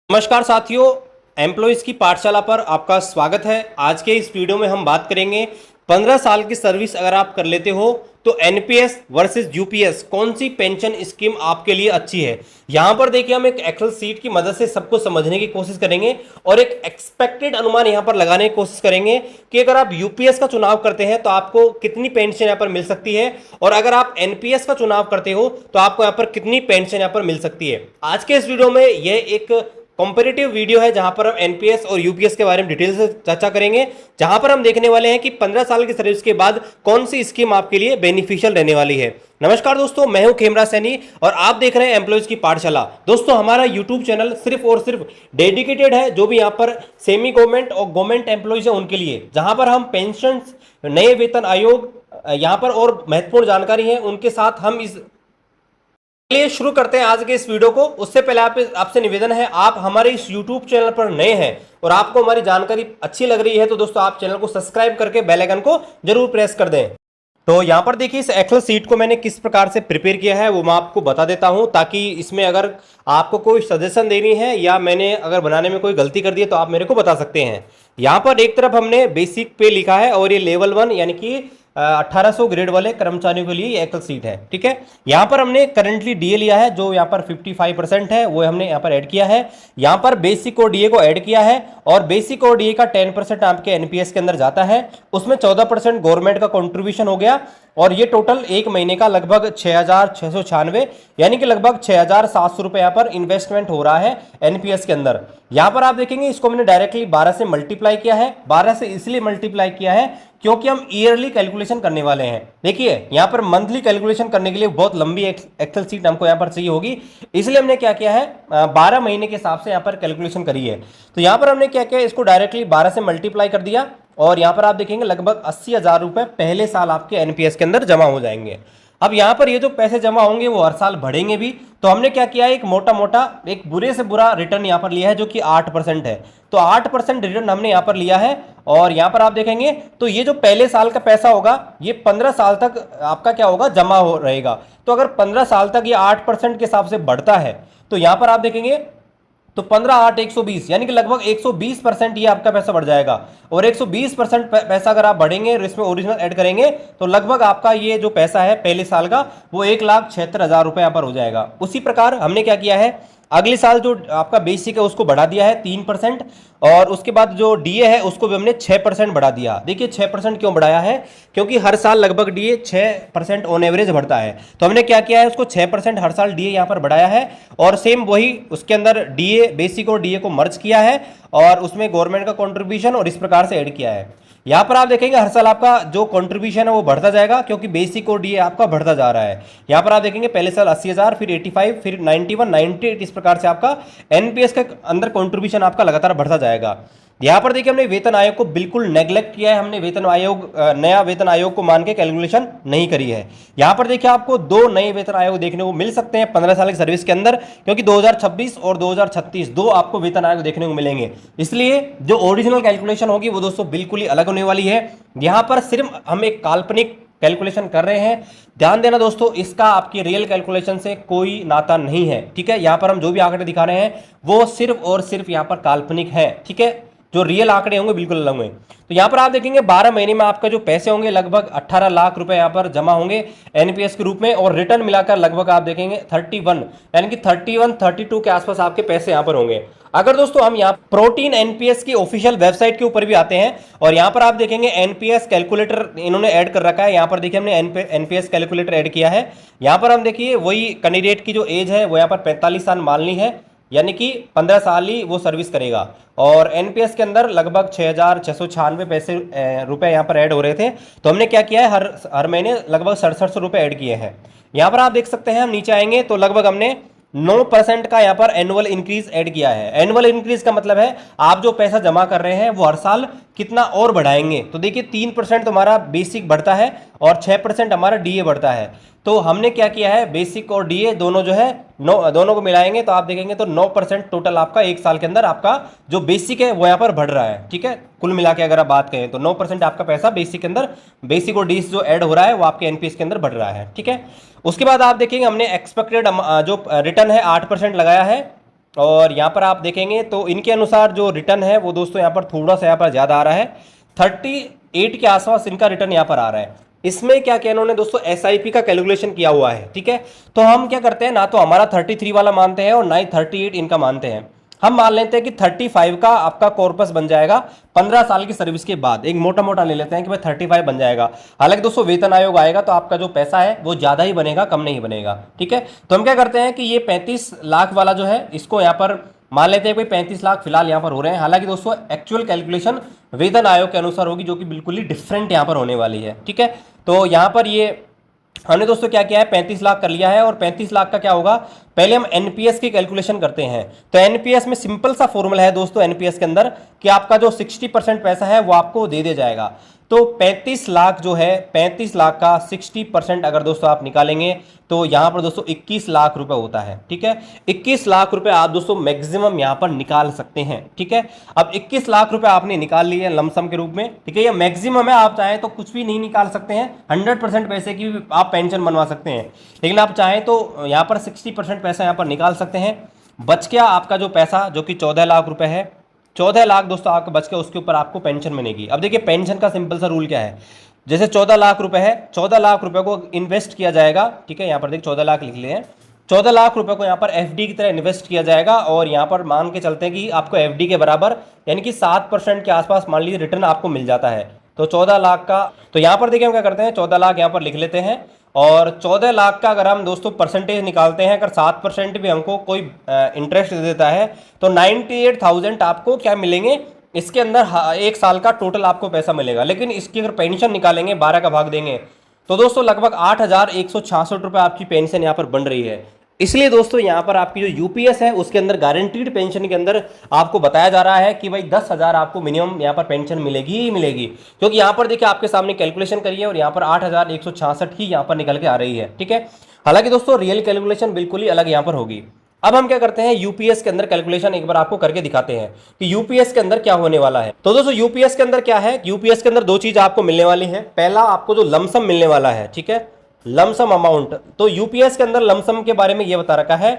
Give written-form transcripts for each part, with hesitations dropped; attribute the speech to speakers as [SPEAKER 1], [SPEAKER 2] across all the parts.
[SPEAKER 1] नमस्कार साथियों, एम्प्लॉयज़ की पाठशाला पर आपका स्वागत है। आज के इस वीडियो में हम बात करेंगे 15 साल की सर्विस अगर आप कर लेते हो तो एनपीएस वर्सेस यूपीएस कौन सी पेंशन स्कीम आपके लिए अच्छी है। यहां पर देखिए हम एक एक्सेल सीट की मदद से सबको समझने की कोशिश करेंगे और एक एक्सपेक्टेड अनुमान यहां पर लगाने की कोशिश करेंगे कि अगर आप यूपीएस का चुनाव करते हैं तो आपको कितनी पेंशन यहां पर मिल सकती है और अगर आप एनपीएस का चुनाव करते हो तो आपको यहां पर कितनी पेंशन यहां पर मिल सकती है। आज के इस वीडियो में यह एक कॉम्पेरेटिव वीडियो है जहां पर हम एनपीएस और यूपीएस के बारे में डिटेल से चर्चा करेंगे, जहां पर हम देखने वाले हैं कि 15 साल की सर्विस के बाद कौन सी स्कीम आपके लिए बेनिफिशियल रहने वाली है। नमस्कार दोस्तों, मैं हूं खेमरा सैनी और आप देख रहे हैं एम्प्लॉयज की पाठशाला। दोस्तों, हमारा यूट्यूब चैनल सिर्फ और सिर्फ डेडिकेटेड है जो भी यहां पर सेमी गवर्नमेंट और गवर्नमेंट एम्प्लॉयज है उनके लिए, जहां पर हम पेंशन, नए वेतन आयोग, यहां पर और महत्वपूर्ण जानकारी है उनके साथ हम इस चलिए शुरू करते हैं आज के इस वीडियो को। उससे पहले आपसे निवेदन है, आप हमारे इस YouTube चैनल पर नए हैं और आपको हमारी जानकारी अच्छी लग रही है तो दोस्तों आप चैनल को सब्सक्राइब करके बेल आइकन को जरूर प्रेस कर दें। तो यहाँ पर देखिए इस एक्सेल सीट को मैंने किस प्रकार से प्रिपेयर किया है वो मैं आपको बता देता हूँ, ताकि इसमें अगर आपको कोई सजेशन देनी है या मैंने अगर बनाने में कोई गलती कर दी है तो आप मेरे को बता सकते हैं। यहाँ पर एक तरफ हमने बेसिक पे लिखा है और ये लेवल 1 यानी कि 1800 ग्रेड वाले कर्मचारियों के लिए ये एक्सेल सीट है। ठीक है, यहाँ पर हमने करंटली डीए लिया है जो यहाँ पर 55% है, वो हमने यहाँ पर ऐड किया है। यहाँ पर बेसिक और डीए को ऐड किया है और बेसिक और डीए का 10% आपके एनपीएस के अंदर जाता है, उसमें 14% गवर्नमेंट का कंट्रीब्यूशन हो गया और ये टोटल एक महीने का लगभग 6696 यानी कि लगभग 6700 रुपए यहाँ पर इन्वेस्टमेंट हो रहा है एनपीएस के अंदर। यहाँ पर आप देखेंगे इसको मैंने डायरेक्टली 12 से मल्टीप्लाई किया है। 12 से इसलिए मल्टीप्लाई किया है क्योंकि हम ईयरली कैलकुलेशन करने वाले हैं। देखिए यहाँ पर मंथली कैलकुलेशन करने के लिए बहुत लंबी एक्सेल सीट हमको यहाँ पर चाहिए होगी, इसलिए हमने क्या किया है 12 महीने के हिसाब से यहाँ पर कैलकुलेशन करी है। तो यहाँ पर हमने क्या किया, इसको डायरेक्टली 12 से मल्टीप्लाई कर दिया और यहाँ पर आप देखेंगे लगभग 80,000 रुपए पहले साल आपके एनपीएस के अंदर जमा हो जाएंगे। अब यहाँ पर ये जो पैसे जमा होंगे वो हर साल बढ़ेंगे भी, तो हमने क्या किया है एक मोटा मोटा एक बुरे से बुरा रिटर्न यहाँ पर लिया है जो कि 8% है। तो 8% रिटर्न हमने यहाँ पर लिया है और यहाँ पर आप देखेंगे तो ये जो पहले साल का पैसा होगा ये 15 साल तक आपका क्या होगा, जमा हो रहेगा। तो अगर 15 साल तक ये 8% के हिसाब से बढ़ता है तो यहाँ पर आप देखेंगे तो 15 8 120 यानी कि लगभग 120% ये आपका पैसा बढ़ जाएगा और 120% पैसा अगर आप बढ़ेंगे और इसमें ओरिजिनल ऐड करेंगे तो लगभग आपका ये जो पैसा है पहले साल का वो 1,76,000 रुपए यहाँ पर हो जाएगा। उसी प्रकार हमने क्या किया है, अगले साल जो आपका बेसिक है उसको बढ़ा दिया है 3% और उसके बाद जो डीए है उसको भी हमने 6% बढ़ा दिया। देखिए 6% क्यों बढ़ाया है, क्योंकि हर साल लगभग डीए 6% ऑन एवरेज बढ़ता है, तो हमने क्या किया है उसको 6% हर साल डीए यहाँ पर बढ़ाया है और सेम वही उसके अंदर डीए बेसिक और डीए को मर्ज किया है और उसमें गवर्नमेंट का कॉन्ट्रीब्यूशन और इस प्रकार से ऐड किया है। यहाँ पर आप देखेंगे हर साल आपका जो कंट्रीब्यूशन है वो बढ़ता जाएगा क्योंकि बेसिक और डीए आपका बढ़ता जा रहा है। यहाँ पर आप देखेंगे पहले साल 80,000, फिर 85, फिर 91, 98, इस प्रकार से आपका एनपीएस के अंदर कंट्रीब्यूशन आपका लगातार बढ़ता जाएगा। यहाँ पर देखिए हमने वेतन आयोग को बिल्कुल नेग्लेक्ट किया है, हमने वेतन आयोग नया वेतन आयोग को मान के कैलकुलेशन नहीं करी है। यहाँ पर देखिए आपको दो नए वेतन आयोग देखने को मिल सकते हैं 15 साल की सर्विस के अंदर, क्योंकि 2026 और 2036 दो आपको वेतन आयोग देखने को मिलेंगे, इसलिए जो ओरिजिनल कैलकुलेशन होगी वो दोस्तों बिल्कुल ही अलग होने वाली है। यहाँ पर सिर्फ हम एक काल्पनिक कैलकुलेशन कर रहे हैं, ध्यान देना दोस्तों, इसका आपकी रियल कैलकुलेशन से कोई नाता नहीं है। ठीक है, यहाँ पर हम जो भी आंकड़े दिखा रहे हैं वो सिर्फ और सिर्फ यहाँ पर काल्पनिक है। ठीक है, जो रियल आंकड़े होंगे बिल्कुल अलग होंगे। तो यहाँ पर आप देखेंगे 12 महीने में आपका जो पैसे होंगे लगभग 18 लाख रुपए यहाँ पर जमा होंगे एनपीएस के रूप में और रिटर्न मिलाकर लगभग आप देखेंगे 31 यानी कि 31 32 के आसपास आपके पैसे यहाँ पर होंगे। अगर दोस्तों हम यहाँ प्रोटीन एनपीएस की ऑफिशियल वेबसाइट के ऊपर भी आते हैं और यहाँ पर आप देखेंगे एनपीएस कैलकुलेटर इन्होंने ऐड कर रखा है। यहाँ पर देखिए हमने एनपीएस कैलकुलेटर ऐड किया है। यहाँ पर हम देखिए वही कैंडिडेट की जो एज है वो यहाँ पर 45 साल माननी है, यानी कि 15 साल ही वो सर्विस करेगा और एनपीएस के अंदर लगभग 6,696 पैसे रुपए यहाँ पर ऐड हो रहे थे। तो हमने क्या किया है हर महीने लगभग 6700 रुपए ऐड किए हैं। यहाँ पर आप देख सकते हैं, हम नीचे आएंगे तो लगभग हमने 9% का यहाँ पर एनुअल इंक्रीज ऐड किया है। एनुअल इंक्रीज का मतलब है आप जो पैसा जमा कर रहे हैं वो हर साल कितना और बढ़ाएंगे। तो देखिए 3% तो हमारा बेसिक बढ़ता है और 6% हमारा डीए बढ़ता है। तो हमने क्या किया है, बेसिक और डीए दोनों जो है दोनों को मिलाएंगे तो आप देखेंगे तो 9% टोटल आपका एक साल के अंदर आपका जो बेसिक है वो यहाँ पर बढ़ रहा है। ठीक है, कुल मिला के अगर आप बात करें तो 9% आपका पैसा बेसिक के अंदर, बेसिक और डीए जो ऐड हो रहा है वो आपके एनपीएस के अंदर बढ़ रहा है। ठीक है, उसके बाद आप देखेंगे हमने एक्सपेक्टेड जो रिटर्न है 8% लगाया है और यहाँ पर आप देखेंगे तो इनके अनुसार जो रिटर्न है वो दोस्तों यहाँ पर थोड़ा सा यहाँ पर ज़्यादा आ रहा है, 38 के आसपास इनका रिटर्न यहाँ पर आ रहा है। इसमें क्या किया इन्होंने दोस्तों, एसआईपी का कैलकुलेशन किया हुआ है, ठीक है। तो हम क्या करते हैं, ना तो हमारा 33 वाला मानते हैं और ना ही 38 इनका मानते हैं। हम मान लेते हैं कि 35 का आपका कॉर्पस बन जाएगा 15 साल की सर्विस के बाद। एक मोटा मोटा ले लेते हैं कि भाई 35 बन जाएगा। हालांकि दोस्तों वेतन आयोग आएगा तो आपका जो पैसा है वो ज़्यादा ही बनेगा, कम नहीं बनेगा, ठीक है। तो हम क्या करते हैं कि ये 35 लाख वाला जो है इसको यहाँ पर मान लेते हैं कोई 35 लाख फिलहाल यहाँ पर हो रहे हैं। हालांकि दोस्तों एक्चुअल कैलकुलेशन वेतन आयोग के अनुसार होगी, जो कि बिल्कुल ही डिफरेंट यहाँ पर होने वाली है, ठीक है। तो यहाँ पर ये हमने दोस्तों क्या किया है, 35 लाख कर लिया है। और 35 लाख का क्या होगा, पहले हम एनपीएस की कैलकुलेशन करते हैं। तो एनपीएस में सिंपल सा फॉर्मूला है दोस्तों एनपीएस के अंदर, कि आपका जो 60% पैसा है वो आपको दे दिया जाएगा। तो 35 लाख जो है, 35 लाख का 60% अगर दोस्तों आप निकालेंगे तो यहाँ पर दोस्तों 21 लाख रुपए होता है, ठीक है। 21 लाख रुपए आप दोस्तों मैक्सिमम यहाँ पर निकाल सकते हैं, ठीक है। अब 21 लाख रुपए आपने निकाल लिए लमसम के रूप में, ठीक है। ये मैक्सिमम है, आप चाहें तो कुछ भी नहीं निकाल सकते हैं, 100% पैसे की भी आप पेंशन बनवा सकते हैं। लेकिन आप चाहें तो यहाँ पर 60% पैसा यहाँ पर निकाल सकते हैं। बच गया आपका जो पैसा, जो कि 14 लाख रुपए है, 14 लाख दोस्तों आपका बच के उसके ऊपर आपको पेंशन मिलेगी। अब देखिए पेंशन का सिंपल सा रूल क्या है, जैसे 14 लाख रुपए है, 14 लाख रुपए को इन्वेस्ट किया जाएगा, ठीक है। यहाँ पर देखिए 14 लाख लिख लिए हैं, 14 लाख रुपए को यहाँ पर एफडी की तरह इन्वेस्ट किया जाएगा। और यहाँ पर मान के चलते हैं कि आपको एफडी के बराबर यानी कि 7% के आसपास मान लीजिए रिटर्न आपको मिल जाता है। तो 14 लाख का, तो यहाँ पर देखिए हम क्या करते हैं, 14 लाख यहाँ पर लिख लेते हैं। और 14 लाख का अगर हम दोस्तों परसेंटेज निकालते हैं, अगर 7% भी हमको कोई इंटरेस्ट दे देता है तो 98,000 आपको क्या मिलेंगे, इसके अंदर एक साल का टोटल आपको पैसा मिलेगा। लेकिन इसकी अगर पेंशन निकालेंगे, 12 का भाग देंगे, तो दोस्तों लगभग 8,166 रुपये आपकी पेंशन यहाँ पर बन रही है। इसलिए दोस्तों यहाँ पर आपकी जो यूपीएस है उसके अंदर गारंटीड पेंशन के अंदर आपको बताया जा रहा है कि भाई 10,000 आपको मिनिमम यहाँ पर पेंशन मिलेगी ही मिलेगी। क्योंकि यहाँ पर देखिए आपके सामने कैलकुलेशन करिए और यहाँ पर 8,166 ही यहाँ पर निकल के आ रही है, ठीक है। हालांकि दोस्तों रियल कैलकुलेशन बिल्कुल ही अलग यहाँ पर होगी। अब हम क्या करते हैं, यूपीएस के अंदर कैलकुलेशन एक बार आपको करके दिखाते हैं कि यूपीएस के अंदर क्या होने वाला है। तो दोस्तों यूपीएस के अंदर क्या है, यूपीएस के अंदर दो चीज आपको मिलने वाली है। पहला आपको जो लमसम मिलने वाला है, ठीक है, लमसम अमाउंट। तो यूपीएस के अंदर लमसम के बारे में यह बता रखा है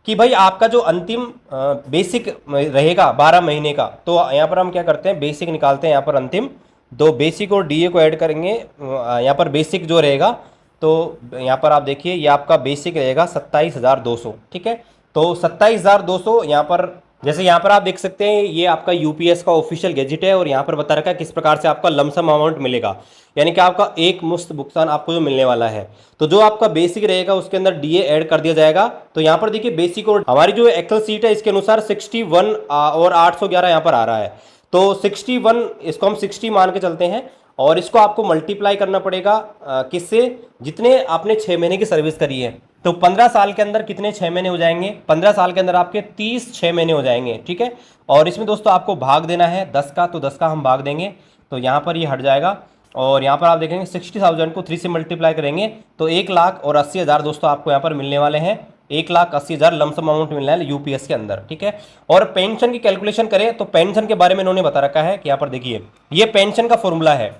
[SPEAKER 1] कि भाई आपका जो अंतिम बेसिक रहेगा 12 महीने का, तो यहाँ पर हम क्या करते हैं, बेसिक निकालते हैं। यहाँ पर अंतिम दो बेसिक और डीए को ऐड करेंगे। यहाँ पर बेसिक जो रहेगा, तो यहाँ पर आप देखिए ये आपका बेसिक रहेगा 27,200, ठीक है। तो 27,200 यहाँ पर, जैसे यहाँ पर आप देख सकते हैं ये आपका यूपीएस का ऑफिशियल गैजेट है और यहाँ पर बता रखा है किस प्रकार से आपका लमसम अमाउंट मिलेगा, यानी कि आपका एक मुश्त भुगतान आपको जो मिलने वाला है। तो जो आपका बेसिक रहेगा उसके अंदर डीए ऐड कर दिया जाएगा। तो यहाँ पर देखिए बेसिक और हमारी जो एक्सेल सीट है इसके अनुसार 61 और 811 यहाँ पर आ रहा है। तो 61 इसको हम 60 मान के चलते हैं और इसको आपको मल्टीप्लाई करना पड़ेगा किससे, जितने आपने 6 महीने की सर्विस करी है। तो 15 साल के अंदर कितने 6 महीने हो जाएंगे, 15 साल के अंदर आपके 30 6 महीने हो जाएंगे, ठीक है। और इसमें दोस्तों आपको भाग देना है 10 का, तो 10 का हम भाग देंगे तो यहाँ पर ये हट जाएगा। और यहाँ पर आप देखेंगे 60,000 को 3 से मल्टीप्लाई करेंगे तो 1,80,000 दोस्तों आपको यहाँ पर मिलने वाले हैं। 1,80,000 लमसम अमाउंट मिलना है यूपीएस के अंदर, ठीक है। और पेंशन की कैलकुलेशन करें तो पेंशन के बारे में इन्होंने बता रखा है कि यहाँ पर देखिए ये पेंशन का फॉर्मूला है।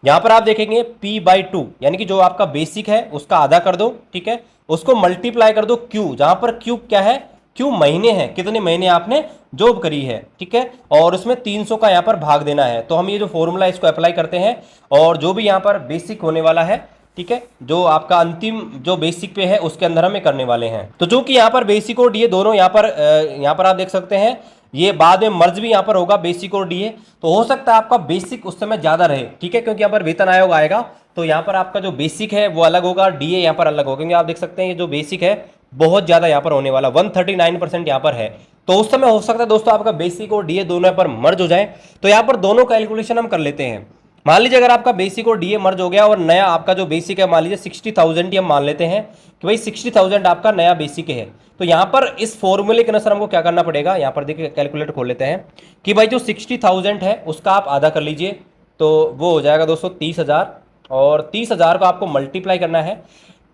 [SPEAKER 1] यहाँ पर आप देखेंगे P/2 यानी कि जो आपका बेसिक है उसका आधा कर दो, ठीक है, उसको मल्टीप्लाई कर दो Q, जहां पर Q क्या है, Q महीने हैं, कितने महीने आपने जॉब करी है, ठीक है। और उसमें 300 का यहाँ पर भाग देना है। तो हम ये जो फॉर्मूला इसको अप्लाई करते हैं और जो भी यहाँ पर बेसिक होने वाला है, ठीक है, जो आपका अंतिम जो बेसिक पे है उसके अंदर हमें करने वाले हैं। तो जो कि यहाँ पर बेसिक और डीए दोनों यहाँ पर आप देख सकते हैं, ये बाद में मर्ज भी यहाँ पर होगा बेसिक और डीए। तो हो सकता है आपका बेसिक उस समय ज़्यादा रहे, ठीक है, क्योंकि यहाँ पर वेतन आयोग आएगा तो यहाँ पर आपका जो बेसिक है वो अलग होगा, डीए यहाँ पर अलग होगा। क्योंकि आप देख सकते हैं ये जो बेसिक है बहुत ज़्यादा यहाँ पर होने वाला, 139% यहाँ पर है। तो उस समय हो सकता है दोस्तों आपका बेसिक और डीए दोनों यहाँ पर मर्ज हो जाए। तो यहाँ पर दोनों कैलकुलेशन हम कर लेते हैं। मान लीजिए अगर आपका बेसिक और डीए मर्ज हो गया और नया आपका जो बेसिक है मान लीजिए 60,000 ही हम मान लेते हैं कि भाई 60,000 आपका नया बेसिक है। तो यहाँ पर इस फॉर्मूले के अनुसार हमको क्या करना पड़ेगा, यहाँ पर देखिए कैलकुलेटर खोल लेते हैं कि भाई जो 60,000 है उसका आप आधा कर लीजिए, तो वो हो जाएगा दोस्तों 30,000 और 30,000 को आपको मल्टीप्लाई करना है।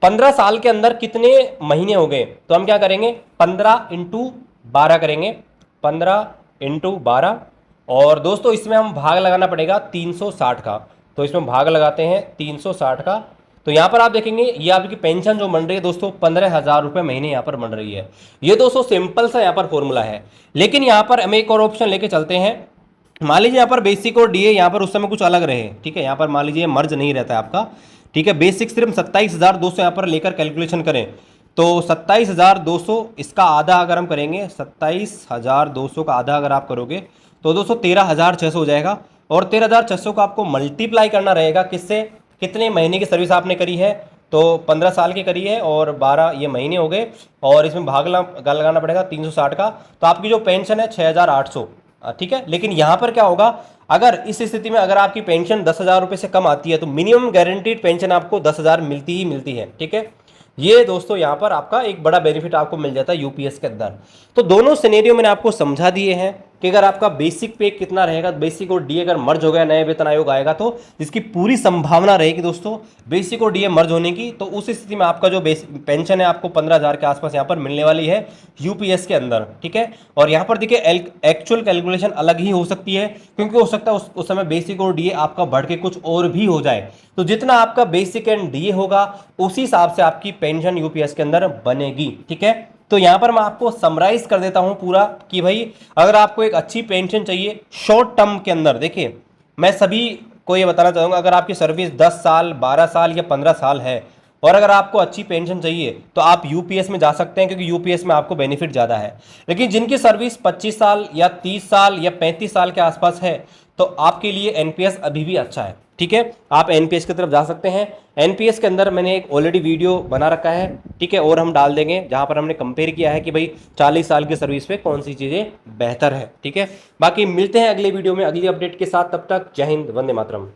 [SPEAKER 1] 15 साल के अंदर कितने महीने हो गए, तो हम क्या करेंगे 15 × 12 करेंगे, 15 × 12। और दोस्तों इसमें हम भाग लगाना पड़ेगा 360 का, तो इसमें भाग लगाते हैं 360 का। तो यहाँ पर आप देखेंगे ये आपकी पेंशन जो बन रही है दोस्तों 15,000 रुपये महीने यहाँ पर बन रही है। ये दोस्तों सिंपल सा यहाँ पर फॉर्मूला है। लेकिन यहाँ पर हम एक और ऑप्शन लेके चलते हैं। मान लीजिए यहाँ पर बेसिक और डीए यहाँ पर उस समय कुछ अलग रहे, ठीक है, यहाँ पर मान लीजिए मर्ज नहीं रहता है आपका, ठीक है, बेसिक सिर्फ 27,200 यहाँ पर लेकर कैलकुलेशन करें तो 27,200 इसका आधा अगर हम करेंगे, 27,200 का आधा अगर आप करोगे तो दोस्तों 13,600 हो जाएगा। और 13,600 को आपको मल्टीप्लाई करना रहेगा किससे, कितने महीने की सर्विस आपने करी है, तो 15 साल की करी है और 12 ये महीने हो गए, और इसमें भाग लगाना पड़ेगा 360 का, तो आपकी जो पेंशन है 6,800, ठीक है। लेकिन यहाँ पर क्या होगा, अगर इस स्थिति में अगर आपकी पेंशन 10,000 रुपये से कम आती है तो मिनिमम गारंटीड पेंशन आपको 10,000 मिलती ही मिलती है, ठीक है। ये दोस्तों यहाँ पर आपका एक बड़ा बेनिफिट आपको मिल जाता है यूपीएस के अंदर। तो दोनों सिनेरियो मैंने आपको समझा दिए हैं कि अगर आपका बेसिक पे कितना रहेगा, बेसिक और डीए अगर मर्ज हो गया, नए वेतन आयोग आएगा तो जिसकी पूरी संभावना रहेगी दोस्तों बेसिक और डीए मर्ज होने की, तो उस स्थिति में आपका जो पेंशन है आपको 15,000 के आसपास यहाँ पर मिलने वाली है यूपीएस के अंदर, ठीक है। और यहाँ पर देखिए एक्चुअल कैलकुलेशन अलग ही हो सकती है, क्योंकि हो सकता है उस समय बेसिक और डीए आपका बढ़ के कुछ और भी हो जाए। तो जितना आपका बेसिक एंड डीए होगा उसी हिसाब से आपकी पेंशन यूपीएस के अंदर बनेगी, ठीक है। तो यहां पर मैं आपको समराइज कर देता हूं पूरा कि भाई अगर आपको एक अच्छी पेंशन चाहिए शॉर्ट टर्म के अंदर, देखिए मैं सभी को ये बताना चाहूंगा, अगर आपकी सर्विस 10 साल 12 साल या 15 साल है और अगर आपको अच्छी पेंशन चाहिए तो आप यूपीएस में जा सकते हैं, क्योंकि यूपीएस में आपको बेनिफिट ज़्यादा है। लेकिन जिनकी सर्विस 25 साल या 30 साल या 35 साल के आसपास है तो आपके लिए एनपीएस अभी भी अच्छा है, ठीक है, आप एनपीएस की तरफ जा सकते हैं। एनपीएस के अंदर मैंने एक ऑलरेडी वीडियो बना रखा है, ठीक है, और हम डाल देंगे जहां पर हमने कंपेयर किया है कि भाई 40 साल की सर्विस पे कौन सी चीज़ें बेहतर है, ठीक है। बाकी मिलते हैं अगले वीडियो में अगली अपडेट के साथ, तब तक जय हिंद, वंदे मातरम।